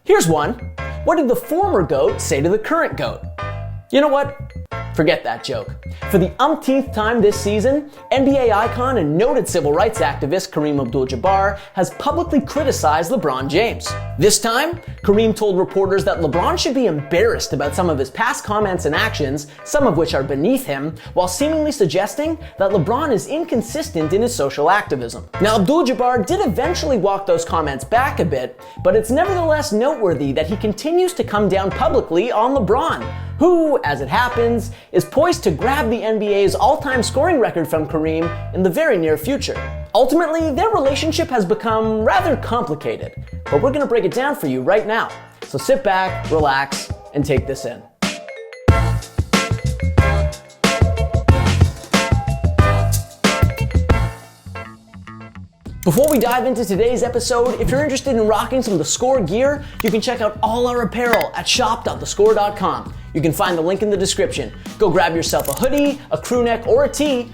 Here's one. What did the former GOAT say to the current GOAT? You know what? Forget that joke. For the umpteenth time this season, NBA icon and noted civil rights activist Kareem Abdul-Jabbar has publicly criticized LeBron James. This time, Kareem told reporters that LeBron should be embarrassed about some of his past comments and actions, some of which are beneath him, while seemingly suggesting that LeBron is inconsistent in his social activism. Now, Abdul-Jabbar did eventually walk those comments back a bit, but it's nevertheless noteworthy that he continues to come down publicly on LeBron, who, as it happens, is poised to grab the NBA's all-time scoring record from Kareem in the very near future. Ultimately, their relationship has become rather complicated, but we're gonna break it down for you right now. So sit back, relax, and take this in. Before we dive into today's episode, if you're interested in rocking some of the Score gear, you can check out all our apparel at shop.thescore.com. You can find the link in the description. Go grab yourself a hoodie, a crew neck, or a tee,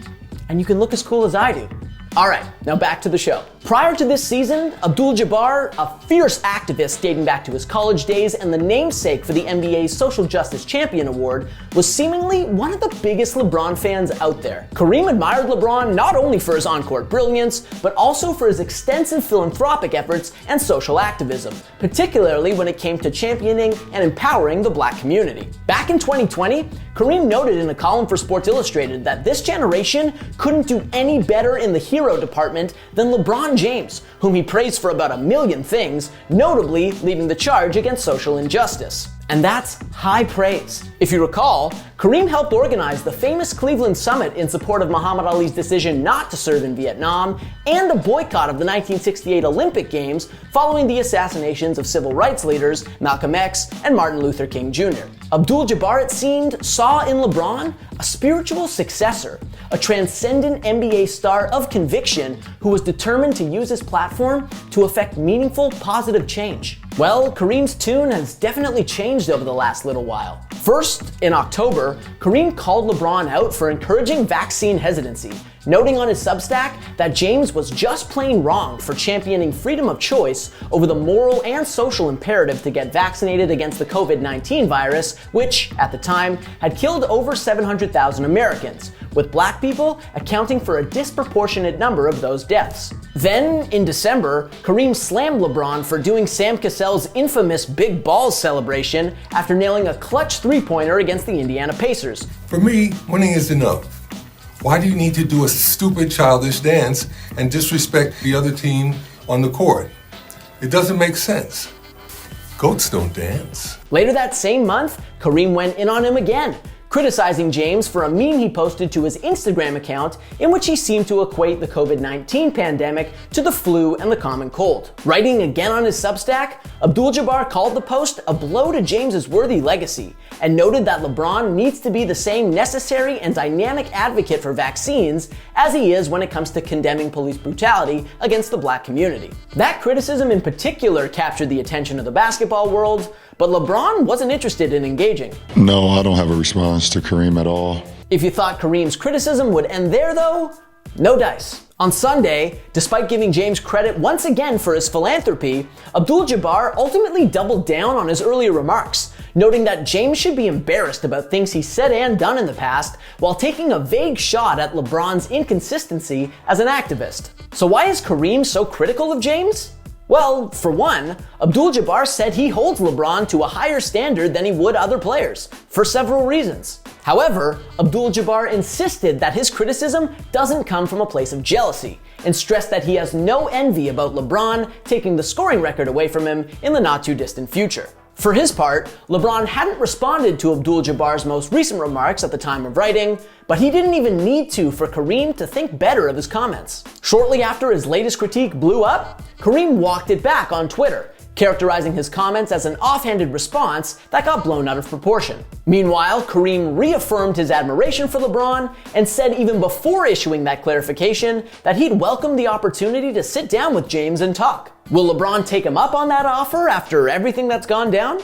and you can look as cool as I do. Alright, now back to the show. Prior to this season, Abdul-Jabbar, a fierce activist dating back to his college days and the namesake for the NBA's Social Justice Champion Award, was seemingly one of the biggest LeBron fans out there. Kareem admired LeBron not only for his on-court brilliance, but also for his extensive philanthropic efforts and social activism, particularly when it came to championing and empowering the black community. Back in 2020, Kareem noted in a column for Sports Illustrated that this generation couldn't do any better in the hero department than LeBron James, whom he praised for about 1 million things, notably leading the charge against social injustice. And that's high praise. If you recall, Kareem helped organize the famous Cleveland Summit in support of Muhammad Ali's decision not to serve in Vietnam and a boycott of the 1968 Olympic Games following the assassinations of civil rights leaders Malcolm X and Martin Luther King Jr. Abdul-Jabbar, it seemed, saw in LeBron a spiritual successor, a transcendent NBA star of conviction who was determined to use his platform to effect meaningful, positive change. Well, Kareem's tune has definitely changed over the last little while. First, in October, Kareem called LeBron out for encouraging vaccine hesitancy, noting on his Substack that James was just plain wrong for championing freedom of choice over the moral and social imperative to get vaccinated against the COVID-19 virus, which, at the time, had killed over 700,000 Americans, with black people accounting for a disproportionate number of those deaths. Then, in December, Kareem slammed LeBron for doing Sam Cassell's infamous big balls celebration after nailing a clutch three-pointer against the Indiana Pacers. For me, winning is enough. Why do you need to do a stupid, childish dance and disrespect the other team on the court? It doesn't make sense. Goats don't dance. Later that same month, Kareem went in on him again, criticizing James for a meme he posted to his Instagram account in which he seemed to equate the COVID-19 pandemic to the flu and the common cold. Writing again on his Substack, Abdul-Jabbar called the post a blow to James's worthy legacy and noted that LeBron needs to be the same necessary and dynamic advocate for vaccines as he is when it comes to condemning police brutality against the black community. That criticism in particular captured the attention of the basketball world, but LeBron wasn't interested in engaging. No, I don't have a response to Kareem at all. If you thought Kareem's criticism would end there though, no dice. On Sunday, despite giving James credit once again for his philanthropy, Abdul-Jabbar ultimately doubled down on his earlier remarks, noting that James should be embarrassed about things he said and done in the past, while taking a vague shot at LeBron's inconsistency as an activist. So why is Kareem so critical of James? Well, for one, Abdul-Jabbar said he holds LeBron to a higher standard than he would other players, for several reasons. However, Abdul-Jabbar insisted that his criticism doesn't come from a place of jealousy, and stressed that he has no envy about LeBron taking the scoring record away from him in the not-too-distant future. For his part, LeBron hadn't responded to Abdul-Jabbar's most recent remarks at the time of writing, but he didn't even need to for Kareem to think better of his comments. Shortly after his latest critique blew up, Kareem walked it back on Twitter, characterizing his comments as an offhanded response that got blown out of proportion. Meanwhile, Kareem reaffirmed his admiration for LeBron and said even before issuing that clarification that he'd welcome the opportunity to sit down with James and talk. Will LeBron take him up on that offer after everything that's gone down?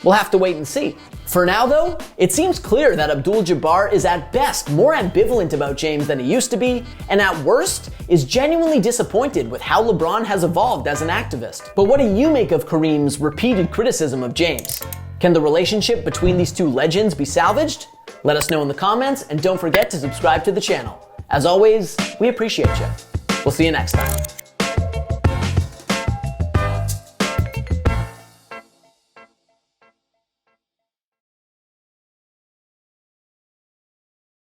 We'll have to wait and see. For now though, it seems clear that Abdul-Jabbar is at best more ambivalent about James than he used to be, and at worst is genuinely disappointed with how LeBron has evolved as an activist. But what do you make of Kareem's repeated criticism of James? Can the relationship between these two legends be salvaged? Let us know in the comments, and don't forget to subscribe to the channel. As always, we appreciate you. We'll see you next time.